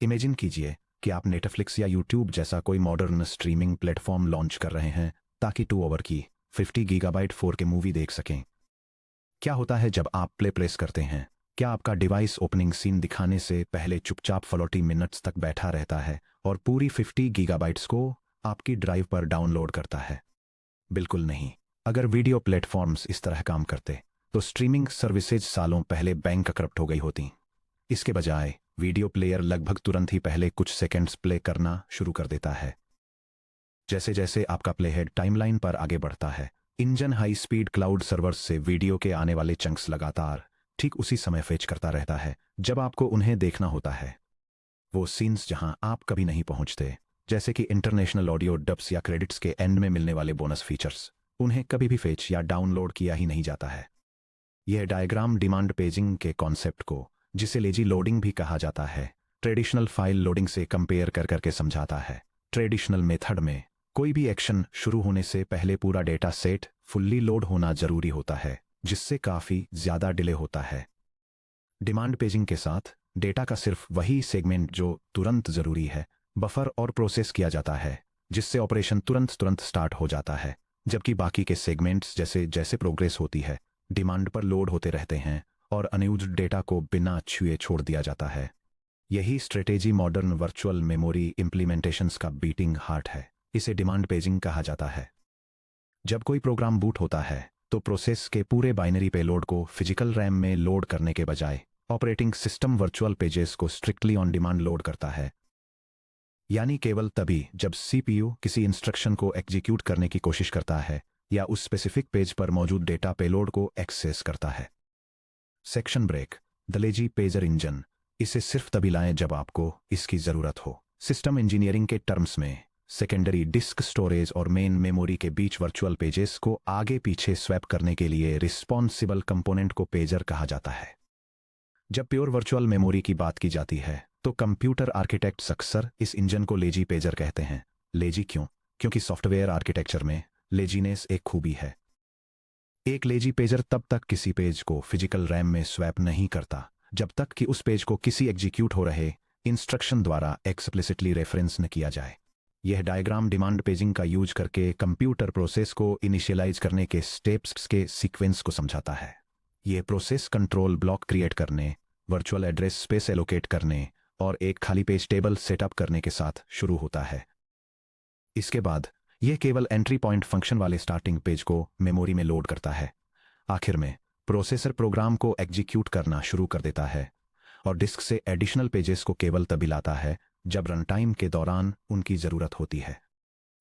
Imagine कीजिए कि आप नेटफ्लिक्स या यूट्यूब जैसा कोई मॉडर्न स्ट्रीमिंग प्लेटफॉर्म लॉन्च कर रहे हैं ताकि 2 आवर की 50 गीगाबाइट 4K मूवी देख सकें। क्या होता है जब आप प्लेस करते हैं? क्या आपका डिवाइस ओपनिंग सीन दिखाने से पहले चुपचाप 40 मिनट्स तक बैठा रहता है और पूरी 50 गीगाबाइट्स को आपकी ड्राइव पर डाउनलोड करता है? बिल्कुल नहीं। अगर वीडियो प्लेटफॉर्म्स इस तरह काम करते तो स्ट्रीमिंग सर्विसेज सालों पहले बैंक करप्ट हो गई होती। इसके बजाय वीडियो प्लेयर लगभग तुरंत ही पहले कुछ सेकंड्स प्ले करना शुरू कर देता है। जैसे जैसे आपका प्लेहेड टाइमलाइन पर आगे बढ़ता है, engine high speed cloud servers से वीडियो के आने वाले चंक्स लगातार ठीक उसी समय फेच करता रहता है जब आपको उन्हें देखना होता है। वो सीन्स जहां आप कभी नहीं पहुंचते, जैसे कि इंटरनेशनल ऑडियो डब्स या क्रेडिट्स के एंड में मिलने वाले बोनस फीचर्स, उन्हें कभी भी फेच या डाउनलोड किया ही नहीं जाता है। यह डायग्राम डिमांड पेजिंग के कॉन्सेप्ट को, जिसे लेजी लोडिंग भी कहा जाता है, ट्रेडिशनल फाइल लोडिंग से कंपेयर कर करके समझाता है। ट्रेडिशनल मेथड में कोई भी एक्शन शुरू होने से पहले पूरा डेटा सेट फुल्ली लोड होना जरूरी होता है, जिससे काफी ज्यादा डिले होता है। डिमांड पेजिंग के साथ डेटा का सिर्फ वही सेगमेंट जो तुरंत जरूरी है बफर और प्रोसेस किया जाता है, जिससे ऑपरेशन तुरंत तुरंत स्टार्ट हो जाता है, जबकि बाकी के सेगमेंट्स जैसे जैसे प्रोग्रेस होती है डिमांड पर लोड होते रहते हैं और अनयूज्ड डेटा को बिना छुए छोड़ दिया जाता है। यही स्ट्रेटेजी मॉडर्न वर्चुअल मेमोरी इंप्लीमेंटेशंस का बीटिंग हार्ट है। इसे डिमांड पेजिंग कहा जाता है। जब कोई प्रोग्राम बूट होता है तो प्रोसेस के पूरे बाइनरी पेलोड को फिजिकल रैम में लोड करने के बजाय ऑपरेटिंग सिस्टम वर्चुअल पेजेस को स्ट्रिक्टली ऑन डिमांड लोड करता है। यानी केवल तभी जब सीपीयू किसी इंस्ट्रक्शन को एग्जीक्यूट करने की कोशिश करता है या उस स्पेसिफिक पेज पर मौजूद डेटा पेलोड को एक्सेस करता है। Section break, the lazy pager engine. इसे सिर्फ तभी लाएं जब आपको इसकी जरूरत हो। सिस्टम इंजीनियरिंग के टर्म्स में सेकेंडरी डिस्क स्टोरेज और मेन मेमोरी के बीच वर्चुअल पेजेस को आगे पीछे स्वैप करने के लिए रिस्पॉन्सिबल कंपोनेंट को पेजर कहा जाता है। जब प्योर वर्चुअल मेमोरी की बात की जाती है तो कंप्यूटर आर्किटेक्ट्स अक्सर इस इंजन को लेजी पेजर कहते हैं। लेजी क्यों? क्योंकि सॉफ्टवेयर आर्किटेक्चर में लेजीनेस एक खूबी है। एक लेजी पेजर तब तक किसी पेज को फिजिकल रैम में स्वैप नहीं करता जब तक कि उस पेज को किसी एग्जीक्यूट हो रहे इंस्ट्रक्शन द्वारा एक्सप्लिसिटली रेफरेंस न किया जाए। यह डायग्राम डिमांड पेजिंग का यूज करके कंप्यूटर प्रोसेस को इनिशियलाइज करने के स्टेप्स के सीक्वेंस को समझाता है। यह प्रोसेस कंट्रोल ब्लॉक क्रिएट करने, वर्चुअल एड्रेस स्पेस एलोकेट करने और एक खाली पेज टेबल सेटअप करने के साथ शुरू होता है। इसके बाद यह केवल एंट्री पॉइंट फंक्शन वाले स्टार्टिंग पेज को मेमोरी में लोड करता है। आखिर में प्रोसेसर प्रोग्राम को एग्जीक्यूट करना शुरू कर देता है और डिस्क से एडिशनल पेजेस को केवल तभी लाता है जब रन टाइम के दौरान उनकी जरूरत होती है।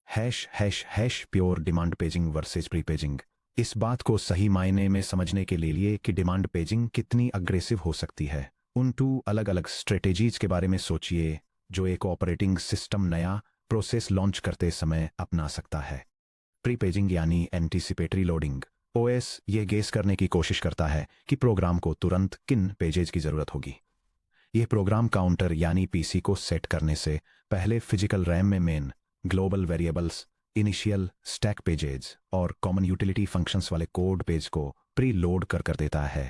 Hash hash hash pure demand paging versus pre paging. इस बात को सही मायने में समझने के लिए कि डिमांड पेजिंग कितनी अग्रेसिव हो सकती है, उन 2 अलग अलग स्ट्रेटेजीज के बारे में सोचिए जो एक ऑपरेटिंग सिस्टम नया प्रोसेस लॉन्च करते समय अपना सकता है। प्री पेजिंग यानी एंटीसिपेटरी लोडिंग। ओएस यह गेस करने की कोशिश करता है कि प्रोग्राम को तुरंत किन पेजेस की जरूरत होगी। यह प्रोग्राम काउंटर यानी पीसी को सेट करने से पहले फिजिकल रैम में main, global variables, initial stack pages और कॉमन यूटिलिटी फंक्शंस वाले कोड पेज को प्री लोड कर देता है।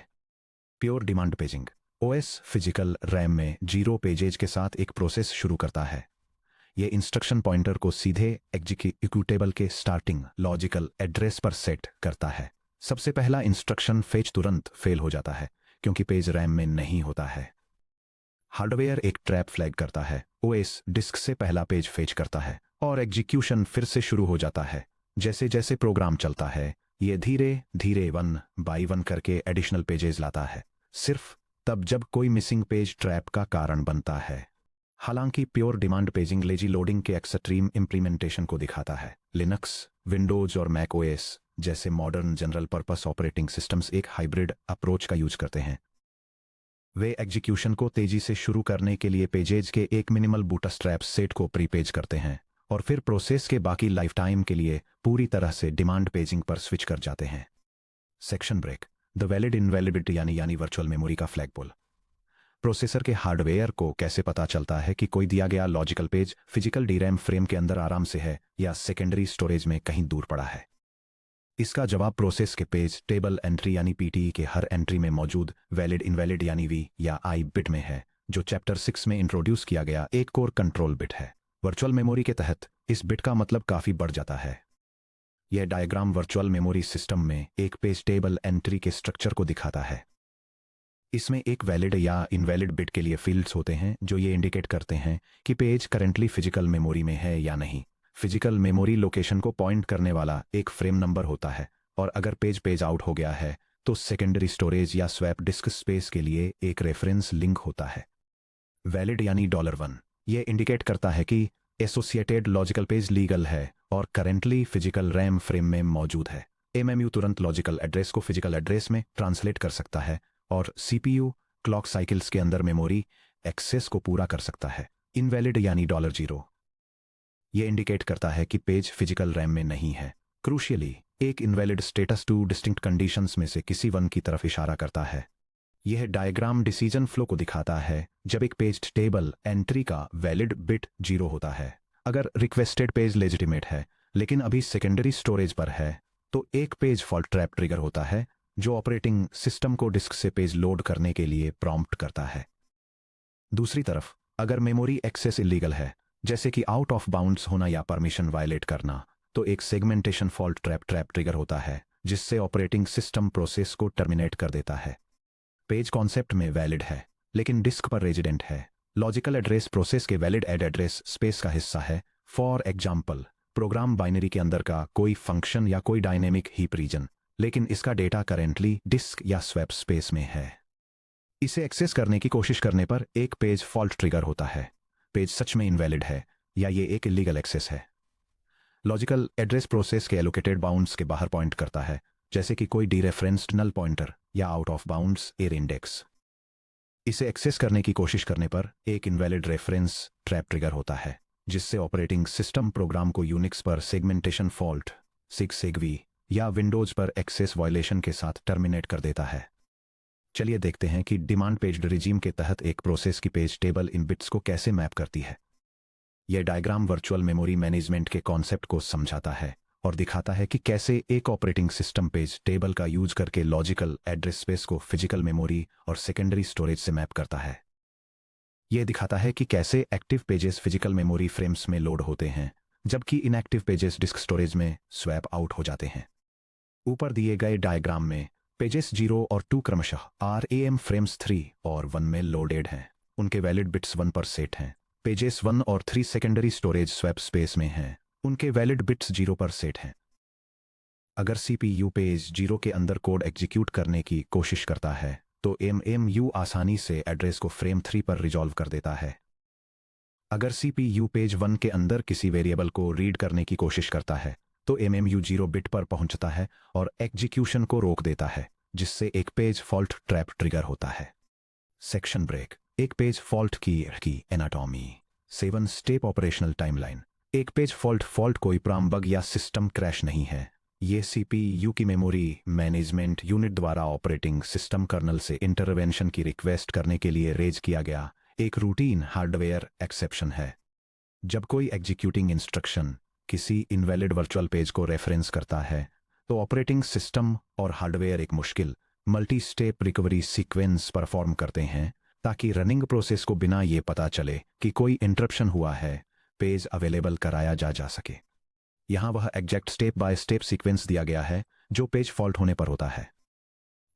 Pure demand paging. OS physical RAM में 0 पेजेज के साथ एक प्रोसेस शुरू करता है। यह इंस्ट्रक्शन पॉइंटर को सीधे एग्जीक्यूटेबल के स्टार्टिंग लॉजिकल एड्रेस पर सेट करता है। सबसे पहला इंस्ट्रक्शन फेच तुरंत फेल हो जाता है क्योंकि पेज रैम में नहीं होता है। हार्डवेयर एक ट्रैप फ्लैग करता है। ओएस डिस्क से पहला पेज फेच करता है और एग्जीक्यूशन फिर से शुरू हो जाता है। जैसे जैसे प्रोग्राम चलता है यह धीरे धीरे 1 बाय 1 करके एडिशनल पेजेस लाता है, सिर्फ तब जब कोई मिसिंग पेज ट्रैप का कारण बनता है। हालांकि pure demand paging lazy loading के एक्सट्रीम इंप्लीमेंटेशन को दिखाता है। लिनक्स, विंडोज और मैक ओएस जैसे modern general purpose operating systems एक हाइब्रिड अप्रोच का यूज करते हैं। वे एग्जीक्यूशन को तेजी से शुरू करने के लिए पेजेज के एक मिनिमल बूटस्ट्रैप सेट को प्रीपेज करते हैं और फिर प्रोसेस के बाकी लाइफ टाइम के लिए पूरी तरह से डिमांड पेजिंग पर स्विच कर जाते हैं। सेक्शन ब्रेक, द वैलिड इनवैलिडिटी यानी वर्चुअल मेमोरी का फ्लैग पुल। प्रोसेसर के हार्डवेयर को कैसे पता चलता है कि कोई दिया गया लॉजिकल पेज फिजिकल डीरैम फ्रेम के अंदर आराम से है या सेकेंडरी स्टोरेज में कहीं दूर पड़ा है? इसका जवाब प्रोसेस के पेज टेबल एंट्री यानी पीटीई के हर एंट्री में मौजूद वैलिड इनवैलिड यानी वी या आई बिट में है, जो चैप्टर 6 में इंट्रोड्यूस किया गया एक कोर कंट्रोल बिट है। वर्चुअल मेमोरी के तहत इस बिट का मतलब काफ़ी बढ़ जाता है। यह डायग्राम वर्चुअल मेमोरी सिस्टम में एक पेज टेबल एंट्री के स्ट्रक्चर को दिखाता है। इसमें एक वैलिड या इनवैलिड बिट के लिए फील्ड्स होते हैं जो ये इंडिकेट करते हैं कि पेज करंटली फिजिकल मेमोरी में है या नहीं। फिजिकल मेमोरी लोकेशन को पॉइंट करने वाला एक फ्रेम नंबर होता है, और अगर पेज आउट हो गया है तो सेकेंडरी स्टोरेज या स्वैप डिस्क स्पेस के लिए एक रेफरेंस लिंक होता है। वैलिड यानी $1 ये इंडिकेट करता है कि एसोसिएटेड लॉजिकल पेज लीगल है और करेंटली फिजिकल रैम फ्रेम में मौजूद है। एमएमयू तुरंत लॉजिकल एड्रेस को फिजिकल एड्रेस में ट्रांसलेट कर सकता है और सीपीयू क्लॉक साइकिल्स के अंदर मेमोरी एक्सेस को पूरा कर सकता है। इनवैलिड यानी $0 ये इंडिकेट करता है कि पेज फिजिकल रैम में नहीं है। क्रूशियली, एक इनवैलिड स्टेटस 2 डिस्टिंक्ट कंडीशंस में से किसी वन की तरफ इशारा करता है। यह डायग्राम डिसीजन फ्लो को दिखाता है जब एक पेज टेबल एंट्री का वैलिड बिट 0 होता है। अगर रिक्वेस्टेड पेज लेजिटिमेट है लेकिन अभी सेकेंडरी स्टोरेज पर है तो एक पेज फॉल्ट ट्रैप ट्रिगर होता है जो ऑपरेटिंग सिस्टम को डिस्क से पेज लोड करने के लिए प्रॉम्प्ट करता है। दूसरी तरफ, अगर मेमोरी एक्सेस इलीगल है, जैसे कि आउट ऑफ बाउंड्स होना या परमिशन वायलेट करना, तो एक सेगमेंटेशन फॉल्ट ट्रैप ट्रिगर होता है जिससे ऑपरेटिंग सिस्टम प्रोसेस को टर्मिनेट कर देता है। पेज कॉन्सेप्ट में वैलिड है लेकिन डिस्क पर रेजिडेंट है। लॉजिकल एड्रेस प्रोसेस के वैलिड एड्रेस स्पेस का हिस्सा है। फॉर एग्जाम्पल, प्रोग्राम बाइनरी के अंदर का कोई फंक्शन या कोई डायनेमिक हीप रीजन, लेकिन इसका डेटा करेंटली डिस्क या स्वैप स्पेस में है। इसे एक्सेस करने की कोशिश करने पर एक पेज फॉल्ट ट्रिगर होता है। पेज सच में इनवैलिड है या ये एक इलीगल एक्सेस है। लॉजिकल एड्रेस प्रोसेस के एलोकेटेड बाउंड्स के बाहर पॉइंट करता है, जैसे कि कोई डीरेफरेंस्ड नल पॉइंटर या आउट ऑफ बाउंड्स एर इंडेक्स। इसे एक्सेस करने की कोशिश करने पर एक इनवैलिड रेफरेंस ट्रैप ट्रिगर होता है जिससे ऑपरेटिंग सिस्टम प्रोग्राम को यूनिक्स पर सेगमेंटेशन फॉल्ट सिगवी या विंडोज पर एक्सेस वायलेशन के साथ टर्मिनेट कर देता है। चलिए देखते हैं कि डिमांड पेज्ड रिजीम के तहत एक प्रोसेस की पेज टेबल इन बिट्स को कैसे मैप करती है। यह डायग्राम वर्चुअल मेमोरी मैनेजमेंट के कॉन्सेप्ट को समझाता है और दिखाता है कि कैसे एक ऑपरेटिंग सिस्टम पेज टेबल का यूज करके लॉजिकल एड्रेस स्पेस को फिजिकल मेमोरी और सेकेंडरी स्टोरेज से मैप करता है। यह दिखाता है कि कैसे active pages physical memory frames में लोड होते हैं जबकि इनएक्टिव पेजेस डिस्क स्टोरेज में स्वैप आउट हो जाते हैं। ऊपर दिए गए डायग्राम में पेजेस 0 और 2 क्रमशः RAM फ्रेम्स 3 और 1 में लोडेड हैं। उनके वैलिड बिट्स 1 पर सेट हैं। पेजेस 1 और 3 सेकेंडरी स्टोरेज स्वैप स्पेस में हैं। उनके वैलिड बिट्स 0 पर सेट हैं। अगर CPU पेज 0 के अंदर कोड एग्जीक्यूट करने की कोशिश करता है तो MMU आसानी से एड्रेस को फ्रेम 3 पर रिजॉल्व कर देता है। अगर CPU पेज 1 के अंदर किसी वेरिएबल को रीड करने की कोशिश करता है तो MMU 0 बिट पर पहुंचता है और एग्जीक्यूशन को रोक देता है, जिससे एक पेज फॉल्ट ट्रैप ट्रिगर होता है। सेक्शन ब्रेक, एक पेज फॉल्ट की एनाटॉमी। 7 step operational timeline. एक पेज फॉल्ट कोई प्राम बग या सिस्टम क्रैश नहीं है। ये CPU की मेमोरी मैनेजमेंट यूनिट द्वारा ऑपरेटिंग सिस्टम कर्नल से इंटरवेंशन की रिक्वेस्ट करने के लिए रेज किया गया एक रूटीन हार्डवेयर एक्सेप्शन है। जब कोई एग्जीक्यूटिंग इंस्ट्रक्शन किसी इनवैलिड वर्चुअल पेज को रेफरेंस करता है तो ऑपरेटिंग सिस्टम और हार्डवेयर एक मुश्किल multi step recovery sequence perform करते हैं ताकि रनिंग प्रोसेस को बिना ये पता चले कि कोई इंटरप्शन हुआ है पेज अवेलेबल कराया जा सके। यहाँ वह exact step by step sequence दिया गया है जो पेज फॉल्ट होने पर होता है।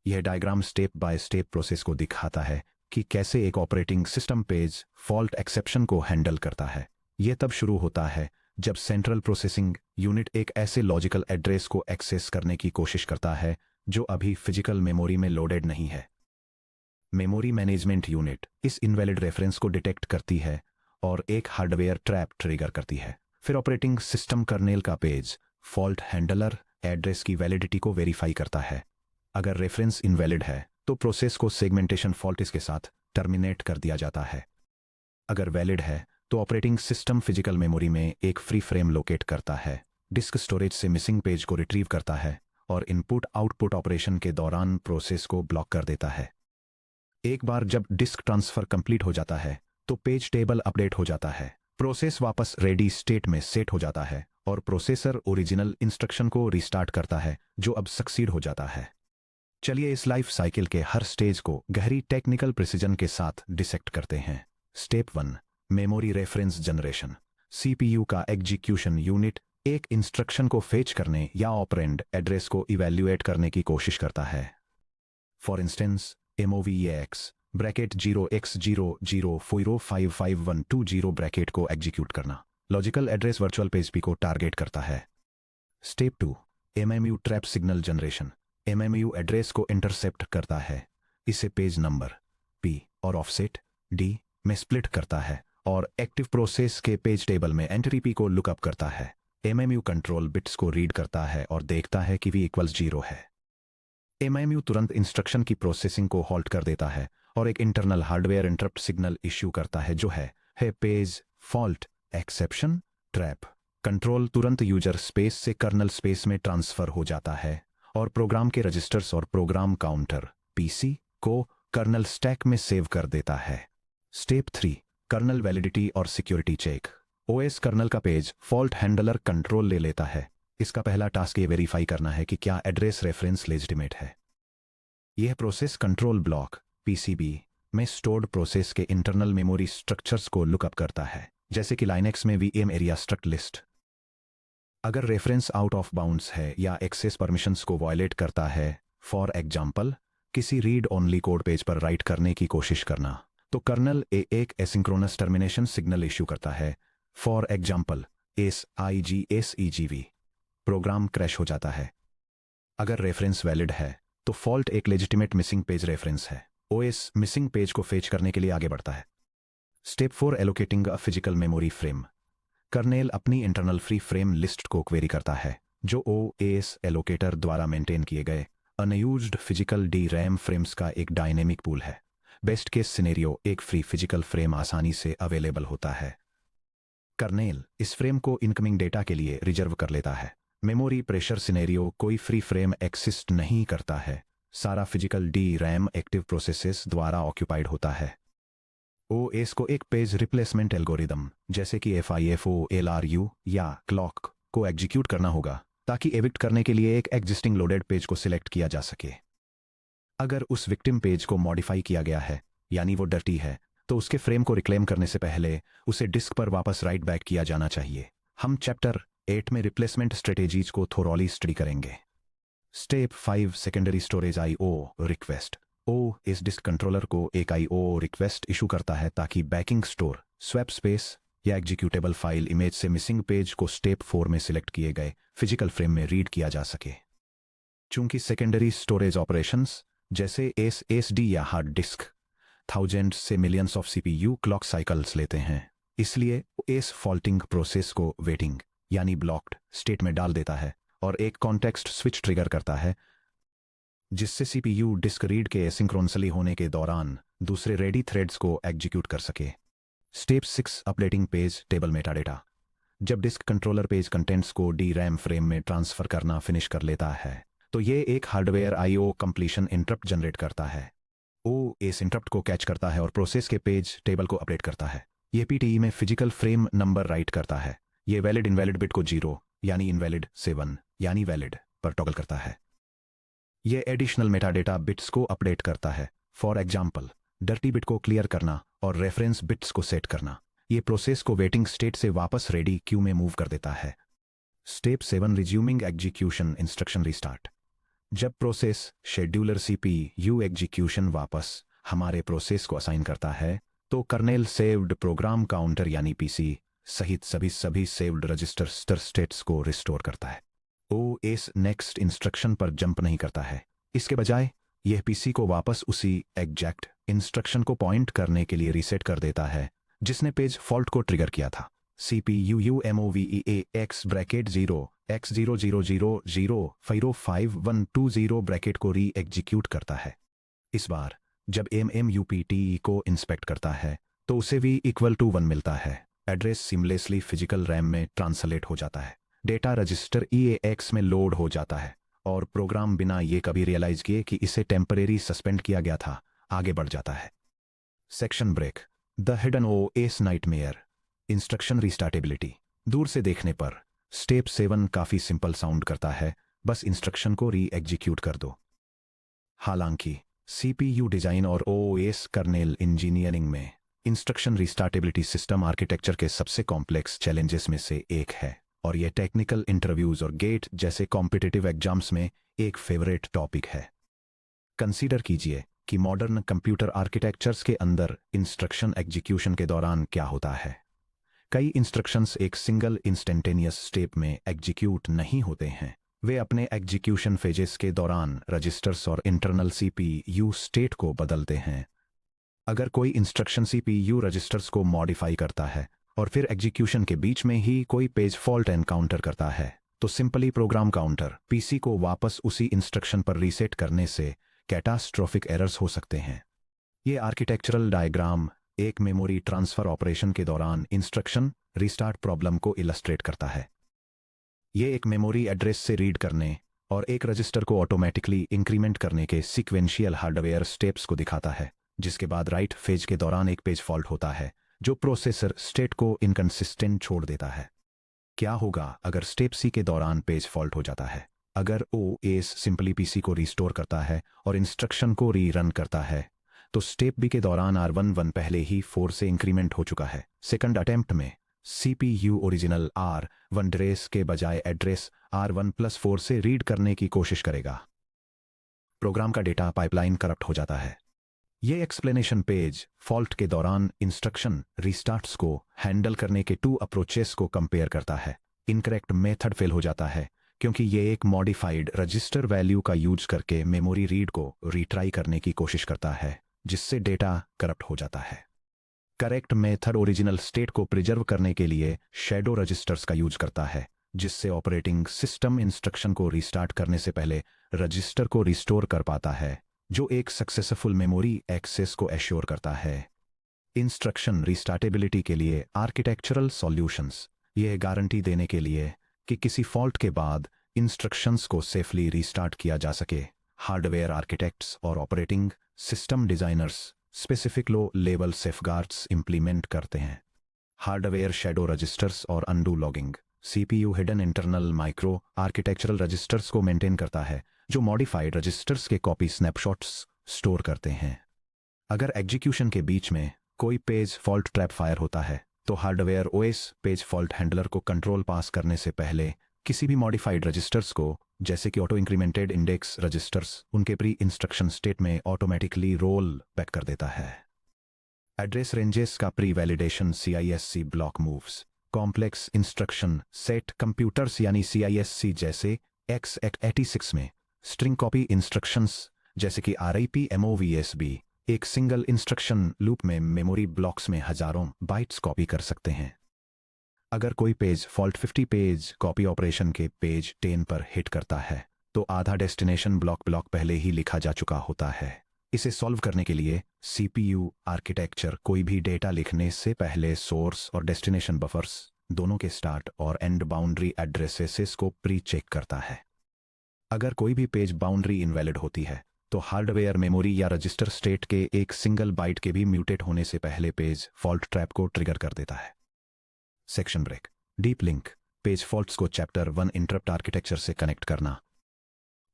यह diagram step by step process को दिखाता है कि कैसे एक operating system page fault exception को हैंडल करता है। यह तब शुरू होता है जब सेंट्रल प्रोसेसिंग यूनिट एक ऐसे लॉजिकल एड्रेस को एक्सेस करने की कोशिश करता है जो अभी फिजिकल मेमोरी में लोडेड नहीं है। मेमोरी मैनेजमेंट यूनिट इस इनवैलिड रेफरेंस को डिटेक्ट करती है और एक हार्डवेयर ट्रैप ट्रिगर करती है। फिर ऑपरेटिंग सिस्टम कर्नेल का पेज फॉल्ट हैंडलर एड्रेस की वैलिडिटी को वेरीफाई करता है। अगर रेफरेंस इनवैलिड है तो प्रोसेस को सेगमेंटेशन फॉल्ट इसके साथ टर्मिनेट कर दिया जाता है। अगर वैलिड है तो ऑपरेटिंग सिस्टम फिजिकल मेमोरी में एक फ्री फ्रेम लोकेट करता है, डिस्क स्टोरेज से मिसिंग पेज को रिट्रीव करता है और इनपुट आउटपुट ऑपरेशन के दौरान प्रोसेस को ब्लॉक कर देता है। एक बार जब डिस्क ट्रांसफर कंप्लीट हो जाता है तो पेज टेबल अपडेट हो जाता है, प्रोसेस वापस रेडी स्टेट में सेट हो जाता है और प्रोसेसर ओरिजिनल इंस्ट्रक्शन को रिस्टार्ट करता है जो अब सक्सीड हो जाता है। चलिए इस लाइफ साइकिल के हर स्टेज को गहरी टेक्निकल प्रिसीजन के साथ डिसेक्ट करते हैं। Step 1, memory reference generation. CPU का एग्जीक्यूशन यूनिट एक इंस्ट्रक्शन को फेच करने या ऑपरेंड एड्रेस को इवैल्यूएट करने की कोशिश करता है। For instance, MOVEX bracket 0x00405512 bracket को एग्जीक्यूट करना logical address virtual page P को टारगेट करता है। Step 2, MMU trap signal generation. MMU address को इंटरसेप्ट करता है, इसे पेज नंबर P और ऑफसेट D में स्प्लिट करता है और एक्टिव प्रोसेस के पेज टेबल में एंट्री P को लुकअप करता है। MMU कंट्रोल बिट्स को रीड करता है और देखता है कि V = 0 है। MMU तुरंत इंस्ट्रक्शन की प्रोसेसिंग को हॉल्ट कर देता है और एक internal hardware interrupt signal issue करता है जो है page fault exception trap. Control तुरंत यूजर स्पेस से कर्नल स्पेस में ट्रांसफर हो जाता है और प्रोग्राम के रजिस्टर्स और प्रोग्राम काउंटर PC को कर्नल स्टैक में सेव कर देता है। स्टेप 3, कर्नल वैलिडिटी और सिक्योरिटी चेक। OS कर्नल का पेज फॉल्ट हैंडलर कंट्रोल ले लेता है। इसका पहला टास्क ये वेरीफाई करना है कि क्या एड्रेस रेफरेंस लेजिटिमेट है। यह प्रोसेस कंट्रोल ब्लॉक PCB में स्टोर्ड प्रोसेस के इंटरनल मेमोरी स्ट्रक्चर्स को लुकअप करता है, जैसे कि लाइनेक्स में VM एरिया स्ट्रक्ट लिस्ट। अगर रेफरेंस आउट ऑफ बाउंड्स है या एक्सेस परमिशंस को वायलेट करता है, फॉर एग्जांपल किसी रीड ओनली कोड पेज पर राइट करने की कोशिश करना, तो कर्नल एक एसिंक्रोनस टर्मिनेशन सिग्नल इश्यू करता है, for example SIGSEGV। Program crash हो जाता है। अगर रेफरेंस वैलिड है तो फॉल्ट एक लेजिटिमेट मिसिंग पेज रेफरेंस है। OS मिसिंग पेज को फेच करने के लिए आगे बढ़ता है। Step 4, allocating a physical memory frame. Kernel अपनी इंटरनल फ्री फ्रेम लिस्ट को क्वेरी करता है जो OS एलोकेटर द्वारा मेंटेन किए गए अनयूज्ड फिजिकल DRAM फ्रेम्स का एक डायनेमिक पूल है। बेस्ट केस सिनेरियो, एक फ्री फिजिकल फ्रेम आसानी से अवेलेबल होता है। कर्नेल इस फ्रेम को इनकमिंग डेटा के लिए रिजर्व कर लेता है। मेमोरी प्रेशर सिनेरियो, कोई फ्री फ्रेम एक्सिस्ट नहीं करता है, सारा फिजिकल DRAM एक्टिव प्रोसेसेस द्वारा ऑक्यूपाइड होता है। OS को एक पेज रिप्लेसमेंट एल्गोरिदम जैसे कि FIFO LRU या क्लॉक को एग्जीक्यूट करना होगा ताकि एविक्ट करने के लिए एक एग्जिस्टिंग लोडेड पेज को सिलेक्ट किया जा सके। अगर उस विक्टिम पेज को मॉडिफाई किया गया है, यानी वो डर्टी है, तो उसके फ्रेम को रिक्लेम करने से पहले उसे डिस्क पर वापस राइट बैक किया जाना चाहिए। हम चैप्टर 8 में रिप्लेसमेंट स्ट्रेटेजीज को थोरोली स्टडी करेंगे। Step 5, secondary storage IO request. इस डिस्क कंट्रोलर को एक IO रिक्वेस्ट इशू करता है ताकि बैकिंग स्टोर, स्वैप स्पेस या एग्जीक्यूटेबल फाइल इमेज से मिसिंग पेज को स्टेप 4 में सिलेक्ट किए गए फिजिकल फ्रेम में रीड किया जा सके। चूंकि सेकेंडरी स्टोरेज ऑपरेशंस जैसे SSD या हार्ड डिस्क थाउजेंड से millions of CPU clock cycles लेते हैं, इसलिए OS फॉल्टिंग प्रोसेस को वेटिंग यानी ब्लॉक्ड स्टेट में डाल देता है और एक कॉन्टेक्स्ट स्विच ट्रिगर करता है जिससे CPU डिस्क रीड के एसिंक्रोनसली होने के दौरान दूसरे रेडी थ्रेड्स को एग्जीक्यूट कर सके। Step 6, updating page table metadata. जब डिस्क कंट्रोलर पेज कंटेंट्स को DRAM फ्रेम में ट्रांसफर करना फिनिश कर लेता है तो ये एक hardware IO completion interrupt generate करता है। इस इंटरप्ट को कैच करता है और प्रोसेस के पेज टेबल को अपडेट करता है। ये PTE में फिजिकल फ्रेम नंबर राइट करता है। ये वैलिड इनवैलिड बिट को 0 यानी इनवैलिड से 1 यानी वैलिड पर टॉगल करता है। ये एडिशनल मेटाडेटा बिट्स को अपडेट करता है, फॉर एग्जांपल डर्टी बिट को क्लियर करना और रेफरेंस बिट्स को सेट करना। ये प्रोसेस को वेटिंग स्टेट से वापस रेडी क्यू में मूव कर देता है। Step 7, resuming execution instruction restart. जब प्रोसेस शेड्यूलर CPU एग्जीक्यूशन वापस हमारे प्रोसेस को असाइन करता है तो कर्नेल सेव्ड प्रोग्राम काउंटर यानी PC सहित सभी सेव्ड रजिस्टर स्टेट्स को रिस्टोर करता है। OS नेक्स्ट इंस्ट्रक्शन पर जंप नहीं करता है, इसके बजाय यह PC को वापस उसी एग्जैक्ट इंस्ट्रक्शन को पॉइंट करने के लिए रीसेट कर देता है जिसने पेज फॉल्ट को ट्रिगर किया था। CPU MOVEX bracket 0x0000055120 bracket को री एग्जीक्यूट करता है। इस बार जब MMUPTE को इंस्पेक्ट करता है तो उसे V = 1 मिलता है। एड्रेस सीमलेसली फिजिकल रैम में ट्रांसलेट हो जाता है, डेटा रजिस्टर EAX में लोड हो जाता है और प्रोग्राम बिना ये कभी रियलाइज किए कि इसे टेम्परेरी सस्पेंड किया गया था आगे बढ़ जाता है। Section break, the hidden OS nightmare, instruction restartability. दूर से देखने पर स्टेप 7 काफी सिंपल साउंड करता है, बस इंस्ट्रक्शन को री एग्जीक्यूट कर दो। हालांकि सीपीयू डिजाइन और ओएस कर्नेल इंजीनियरिंग में इंस्ट्रक्शन रिस्टार्टेबिलिटी सिस्टम आर्किटेक्चर के सबसे कॉम्प्लेक्स चैलेंजेस में से एक है और यह टेक्निकल इंटरव्यूज और गेट जैसे कॉम्पिटिटिव एग्जाम्स में एक फेवरेट टॉपिक है। कंसीडर कीजिए कि मॉडर्न कंप्यूटर आर्किटेक्चर्स के अंदर इंस्ट्रक्शन एग्जीक्यूशन के दौरान क्या होता है। कई इंस्ट्रक्शंस एक सिंगल इंस्टेंटेनियस स्टेप में एग्जीक्यूट नहीं होते हैं। वे अपने एग्जीक्यूशन फेजेस के दौरान रजिस्टर्स और इंटरनल सीपीयू स्टेट को बदलते हैं। अगर कोई इंस्ट्रक्शन सीपीयू रजिस्टर्स को मॉडिफाई करता है और फिर एग्जीक्यूशन के बीच में ही कोई पेज फॉल्ट एनकाउंटर करता है, तो सिंपली प्रोग्राम काउंटर पीसी को वापस उसी इंस्ट्रक्शन पर रीसेट करने से कैटास्ट्रोफिक एरर्स हो सकते हैं। ये आर्किटेक्चरल डायग्राम एक मेमोरी ट्रांसफर ऑपरेशन के दौरान इंस्ट्रक्शन रीस्टार्ट प्रॉब्लम को इलस्ट्रेट करता है। ये एक मेमोरी एड्रेस से रीड करने और एक रजिस्टर को ऑटोमेटिकली इंक्रीमेंट करने के सीक्वेंशियल हार्डवेयर स्टेप्स को दिखाता है, जिसके बाद राइट फेज के दौरान एक पेज फॉल्ट होता है जो प्रोसेसर स्टेट को इनकंसिस्टेंट छोड़ देता है। क्या होगा अगर स्टेप सी के दौरान पेज फॉल्ट हो जाता है? अगर ओएस सिंपली पीसी को रिस्टोर करता है और इंस्ट्रक्शन को रीरन करता है, तो स्टेप बी के दौरान R11 पहले ही 4 से इंक्रीमेंट हो चुका है। सेकंड अटेम्प्ट में सीपीयू ओरिजिनल R1 एड्रेस के बजाय एड्रेस R1+4 से रीड करने की कोशिश करेगा। प्रोग्राम का डेटा पाइपलाइन करप्ट हो जाता है। ये एक्सप्लेनेशन पेज फॉल्ट के दौरान इंस्ट्रक्शन रीस्टार्ट्स को हैंडल करने के 2 अप्रोचेस को कंपेयर करता है। इनकरेक्ट मेथड फेल हो जाता है क्योंकि ये एक मॉडिफाइड रजिस्टर वैल्यू का यूज करके मेमोरी रीड को रीट्राई करने की कोशिश करता है, जिससे डेटा करप्ट हो जाता है। करेक्ट मेथड ओरिजिनल स्टेट को प्रिजर्व करने के लिए शैडो रजिस्टर्स का यूज करता है, जिससे ऑपरेटिंग सिस्टम इंस्ट्रक्शन को रीस्टार्ट करने से पहले रजिस्टर को रिस्टोर कर पाता है, जो एक सक्सेसफुल मेमोरी एक्सेस को एश्योर करता है। इंस्ट्रक्शन रिस्टार्टेबिलिटी के लिए आर्किटेक्चरल सॉल्यूशंस यह गारंटी देने के लिए कि किसी फॉल्ट के बाद इंस्ट्रक्शंस को सेफली रीस्टार्ट किया जा सके, हार्डवेयर आर्किटेक्ट्स और operating system designers specific low level safeguards implement करते हैं। हार्डवेयर शैडो रजिस्टर्स और undo logging CPU hidden internal micro architectural registers को मेंटेन करता है, जो मॉडिफाइड रजिस्टर्स के कॉपी स्नैपशॉट्स स्टोर करते हैं। अगर एग्जीक्यूशन के बीच में कोई पेज फॉल्ट ट्रैप फायर होता है, तो hardware OS page fault handler को कंट्रोल पास करने से पहले किसी भी मॉडिफाइड रजिस्टर्स को, जैसे कि ऑटो इंक्रीमेंटेड इंडेक्स रजिस्टर्स, उनके प्री इंस्ट्रक्शन स्टेट में ऑटोमेटिकली रोल बैक कर देता है। एड्रेस रेंजेस का pre validation CISC block moves complex instruction set computers यानी CISC जैसे X86 में स्ट्रिंग कॉपी इंस्ट्रक्शंस जैसे कि RIP MOVSB एक सिंगल इंस्ट्रक्शन लूप में मेमोरी ब्लॉक्स में हजारों बाइट्स कॉपी कर सकते हैं। अगर कोई page fault 50 page copy operation के पेज 10 पर हिट करता है, तो आधा डेस्टिनेशन ब्लॉक पहले ही लिखा जा चुका होता है। इसे सॉल्व करने के लिए सीपीयू आर्किटेक्चर कोई भी डेटा लिखने से पहले सोर्स और डेस्टिनेशन बफर्स दोनों के स्टार्ट और एंड बाउंड्री एड्रेसेस को प्री चेक करता है। अगर कोई भी पेज बाउंड्री इनवैलिड होती है, तो हार्डवेयर मेमोरी या रजिस्टर स्टेट के एक सिंगल बाइट के भी म्यूटेट होने से पहले पेज फॉल्ट ट्रैप को ट्रिगर कर देता है। Section break deep link page faults को चैप्टर 1 इंटरप्ट आर्किटेक्चर से कनेक्ट करना।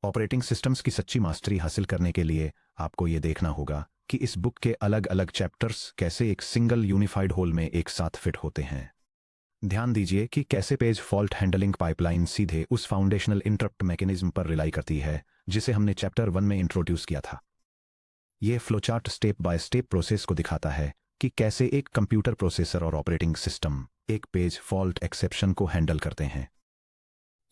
ऑपरेटिंग सिस्टम्स की सच्ची मास्टरी हासिल करने के लिए आपको यह देखना होगा कि इस बुक के अलग अलग चैप्टर्स कैसे एक सिंगल यूनिफाइड होल में एक साथ फिट होते हैं। ध्यान दीजिए कि कैसे पेज फॉल्ट हैंडलिंग पाइपलाइन सीधे उस फाउंडेशनल इंटरप्ट मैकेनिज्म पर रिलाई करती है जिसे हमने चैप्टर 1 में इंट्रोड्यूस किया था। यह flowchart step by step process को दिखाता है कि कैसे एक कंप्यूटर प्रोसेसर और ऑपरेटिंग सिस्टम एक पेज फॉल्ट एक्सेप्शन को हैंडल करते हैं।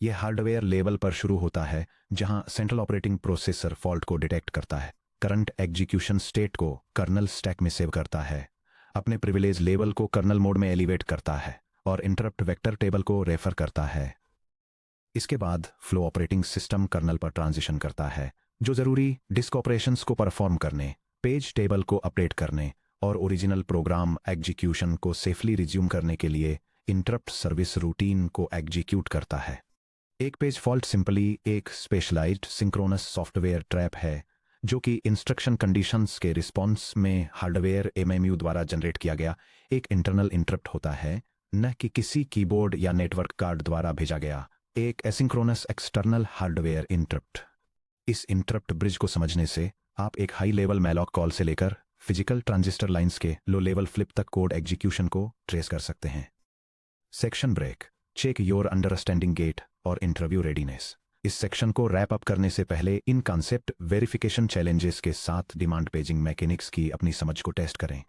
यह हार्डवेयर लेवल पर शुरू होता है, जहां सेंट्रल ऑपरेटिंग प्रोसेसर फॉल्ट को डिटेक्ट करता है, करंट एग्जीक्यूशन स्टेट को कर्नल स्टैक में सेव करता है, अपने प्रिविलेज लेवल को कर्नल मोड में एलिवेट करता है और इंटरप्ट वेक्टर टेबल को रेफर करता है। इसके बाद फ्लो ऑपरेटिंग सिस्टम कर्नल पर ट्रांजिशन करता है, जो जरूरी डिस्क ऑपरेशंस को परफॉर्म करने, पेज टेबल को अपडेट करने और ओरिजिनल प्रोग्राम एग्जीक्यूशन को सेफली रिज्यूम करने के लिए इंटरप्ट सर्विस रूटीन को एग्जीक्यूट करता है। एक पेज फॉल्ट सिंपली एक स्पेशलाइज्ड सिंक्रोनस सॉफ्टवेयर ट्रैप है, जो कि इंस्ट्रक्शन कंडीशंस के रिस्पॉन्स में हार्डवेयर एमएमयू द्वारा जनरेट किया गया एक इंटरनल इंटरप्ट होता है, न कि किसी कीबोर्ड या नेटवर्क कार्ड द्वारा भेजा गया एक एसिंक्रोनस एक्सटर्नल हार्डवेयर इंटरप्ट। इस इंटरप्ट ब्रिज को समझने से आप एक हाई लेवल मैलॉक कॉल से लेकर फिजिकल ट्रांजिस्टर लाइंस के लो लेवल फ्लिप तक कोड एग्जीक्यूशन को ट्रेस कर सकते हैं। Section break, check your understanding gate और इंटरव्यू रेडीनेस। इस सेक्शन को रैप अप करने से पहले इन कॉन्सेप्ट वेरिफिकेशन चैलेंजेस के साथ डिमांड पेजिंग मैकेनिक्स की अपनी समझ को टेस्ट करें।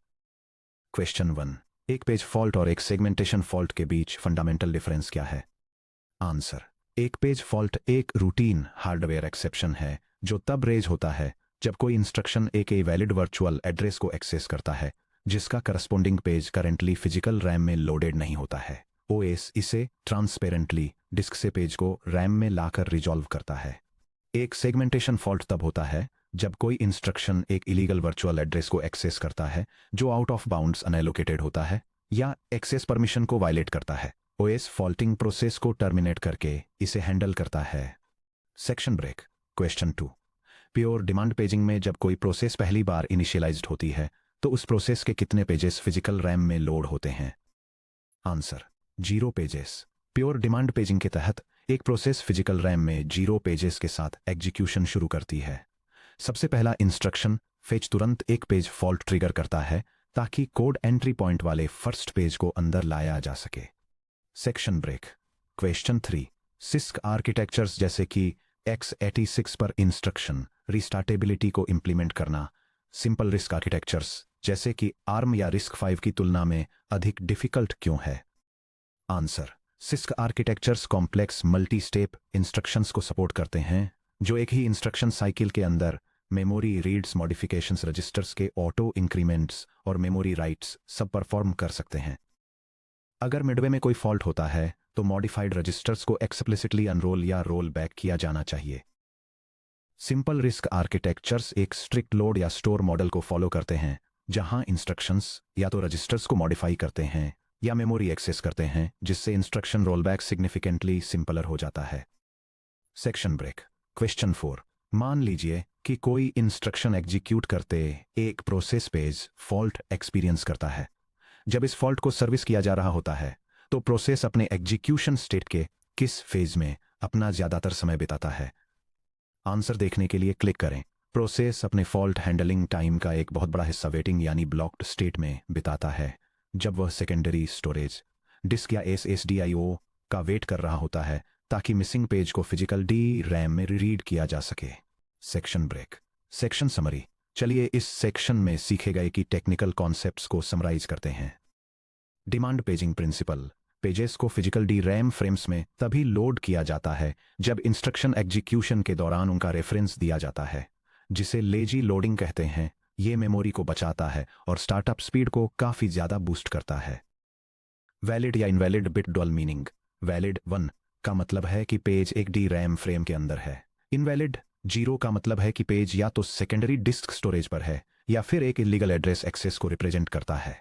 क्वेश्चन 1, एक पेज फॉल्ट और एक सेगमेंटेशन फॉल्ट के बीच फंडामेंटल डिफरेंस क्या है? आंसर, एक पेज फॉल्ट एक रूटीन हार्डवेयर एक्सेप्शन है जो तब रेज होता है जब कोई इंस्ट्रक्शन एक वैलिड वर्चुअल एड्रेस को एक्सेस करता है जिसका corresponding page currently physical RAM में लोडेड नहीं होता है। ओएस इसे ट्रांसपेरेंटली डिस्क से पेज को रैम में लाकर रिजॉल्व करता है। एक सेगमेंटेशन फॉल्ट तब होता है जब कोई इंस्ट्रक्शन एक इलीगल वर्चुअल एड्रेस को एक्सेस करता है जो आउट ऑफ बाउंड्स अनएलोकेटेड होता है या एक्सेस परमिशन को वायलेट करता है। ओएस फॉल्टिंग प्रोसेस को टर्मिनेट करके इसे हैंडल करता है। Section break, question 2, pure demand paging में जब कोई प्रोसेस पहली बार इनिशियलाइज्ड होती है तो उस प्रोसेस के कितने पेजेस फिजिकल रैम में लोड होते हैं? Answer, 0 pages. Pure demand paging के तहत एक प्रोसेस फिजिकल रैम में 0 पेजेस के साथ एग्जीक्यूशन शुरू करती है। सबसे पहला इंस्ट्रक्शन फेच तुरंत एक पेज फॉल्ट ट्रिगर करता है ताकि कोड एंट्री पॉइंट वाले फर्स्ट पेज को अंदर लाया जा सके। Section break, question 3, CISC architectures जैसे कि x86 पर इंस्ट्रक्शन रिस्टार्टेबिलिटी को इंप्लीमेंट करना सिंपल रिस्क आर्किटेक्चर्स जैसे कि आर्म या रिस्क 5 की तुलना में अधिक डिफिकल्ट क्यों है? Answer, six architectures complex multi step instructions को सपोर्ट करते हैं जो एक ही इंस्ट्रक्शन साइकिल के अंदर मेमोरी रीड्स, मॉडिफिकेशंस, रजिस्टर्स के ऑटो इंक्रीमेंट्स और मेमोरी राइट्स सब परफॉर्म कर सकते हैं। अगर मिडवे में कोई फॉल्ट होता है तो मॉडिफाइड रजिस्टर्स को एक्सप्लिसिटली अनरोल या रोल बैक किया जाना चाहिए। सिंपल रिस्क आर्किटेक्चर्स एक स्ट्रिक्ट लोड या स्टोर मॉडल को फॉलो करते हैं जहां इंस्ट्रक्शंस या तो रजिस्टर्स को मॉडिफाई करते हैं या मेमोरी एक्सेस करते हैं जिससे इंस्ट्रक्शन रोलबैक सिग्निफिकेंटली सिंपलर हो जाता है। सेक्शन ब्रेक, क्वेश्चन 4, मान लीजिए कि कोई इंस्ट्रक्शन एग्जीक्यूट करते एक प्रोसेस पेज फॉल्ट एक्सपीरियंस करता है। जब इस फॉल्ट को सर्विस किया जा रहा होता है तो प्रोसेस अपने एग्जीक्यूशन स्टेट के किस फेज में अपना ज्यादातर समय बिताता है? आंसर देखने के लिए क्लिक करें। प्रोसेस अपने फॉल्ट हैंडलिंग टाइम का एक बहुत बड़ा हिस्सा वेटिंग यानी ब्लॉक्ड स्टेट में बिताता है जब वह सेकेंडरी स्टोरेज डिस्क या SSDIO का वेट कर रहा होता है ताकि मिसिंग पेज को फिजिकल डी रैम में रीड किया जा सके। सेक्शन ब्रेक, सेक्शन समरी, चलिए इस सेक्शन में सीखे गए कि टेक्निकल कॉन्सेप्ट्स को समराइज करते हैं। डिमांड पेजिंग प्रिंसिपल, पेजेस को फिजिकल डी रैम फ्रेम्स में तभी लोड किया जाता है जब इंस्ट्रक्शन एग्जीक्यूशन के दौरान उनका रेफरेंस दिया जाता है जिसे लेजी लोडिंग कहते हैं। ये मेमोरी को बचाता है और स्टार्टअप स्पीड को काफी ज्यादा बूस्ट करता है। वैलिड या invalid bit dual meaning, valid 1 का मतलब है कि पेज एक डी रैम फ्रेम के अंदर है। इनवैलिड 0 का मतलब है कि पेज या तो सेकेंडरी डिस्क स्टोरेज पर है या फिर एक इलीगल एड्रेस एक्सेस को रिप्रेजेंट करता है।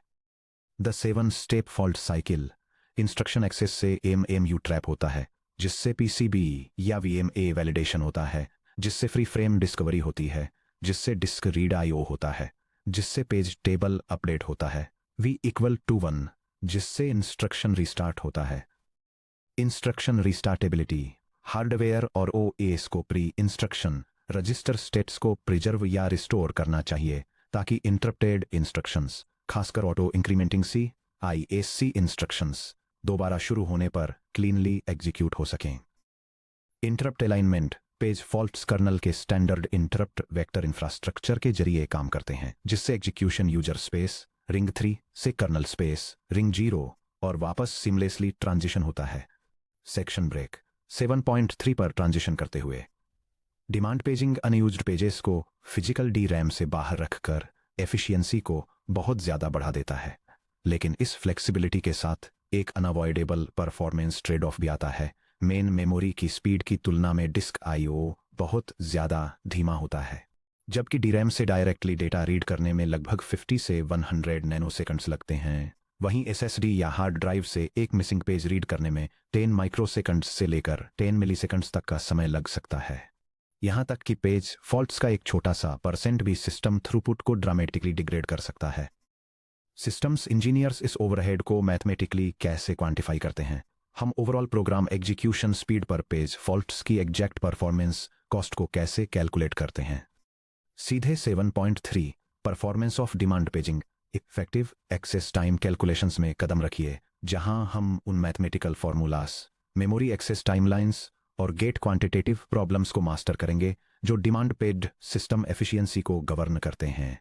The 7 step fault cycle, instruction access से MMU ट्रैप होता है जिससे PCB या VMA वैलिडेशन होता है जिससे फ्री फ्रेम डिस्कवरी होती है जिससे डिस्क रीड IO होता है जिससे पेज टेबल अपडेट होता है V=1 जिससे इंस्ट्रक्शन रिस्टार्ट होता है। इंस्ट्रक्शन रिस्टार्टेबिलिटी, हार्डवेयर और OS को प्री इंस्ट्रक्शन रजिस्टर स्टेट्स को प्रिजर्व या रिस्टोर करना चाहिए ताकि इंटरप्टेड इंस्ट्रक्शंस, खासकर ऑटो इंक्रीमेंटिंग ISC इंस्ट्रक्शंस दोबारा शुरू होने पर क्लीनली एग्जीक्यूट हो सकें। Interrupt alignment, page faults kernel के स्टैंडर्ड इंटरप्ट वेक्टर इंफ्रास्ट्रक्चर के जरिए काम करते हैं जिससे एग्जीक्यूशन यूजर स्पेस रिंग 3 से कर्नल स्पेस रिंग 0 और वापस सीमलेसली ट्रांजिशन होता है। सेक्शन ब्रेक, 7.3 पर ट्रांजिशन करते हुए डिमांड पेजिंग अनयूज्ड पेजेस को फिजिकल डी रैम से बाहर रखकर एफिशिएंसी को बहुत ज्यादा बढ़ा देता है, लेकिन इस फ्लेक्सिबिलिटी के साथ एक अनअवॉइडेबल परफॉर्मेंस ट्रेड ऑफ भी आता है। मेन मेमोरी की स्पीड की तुलना में डिस्क IO बहुत ज्यादा धीमा होता है जबकि DRAM से डायरेक्टली डेटा रीड करने में लगभग 50 से 100 नैनोसेकंड्स लगते हैं। वहीं SSD या हार्ड ड्राइव से एक मिसिंग पेज रीड करने में 10 माइक्रोसेकंड्स से लेकर 10 मिलीसेकंड्स तक का समय लग सकता है। यहां तक कि पेज फॉल्ट्स का एक छोटा सा परसेंट भी सिस्टम थ्रूपुट को ड्रामेटिकली डिग्रेड कर सकता है। सिस्टम्स इंजीनियर्स इस ओवरहेड को मैथमेटिकली कैसे क्वांटिफाई करते हैं? हम ओवरऑल प्रोग्राम एग्जीक्यूशन स्पीड पर पेज फॉल्ट्स की एग्जैक्ट परफॉर्मेंस कॉस्ट को कैसे कैलकुलेट करते हैं। सीधे 7.3 performance of demand paging effective access time calculations में कदम रखिए, जहां हम उन mathematical formulas, memory access timelines और गेट क्वांटिटेटिव प्रॉब्लम्स को मास्टर करेंगे जो डिमांड पेड सिस्टम एफिशिएंसी को गवर्न करते हैं।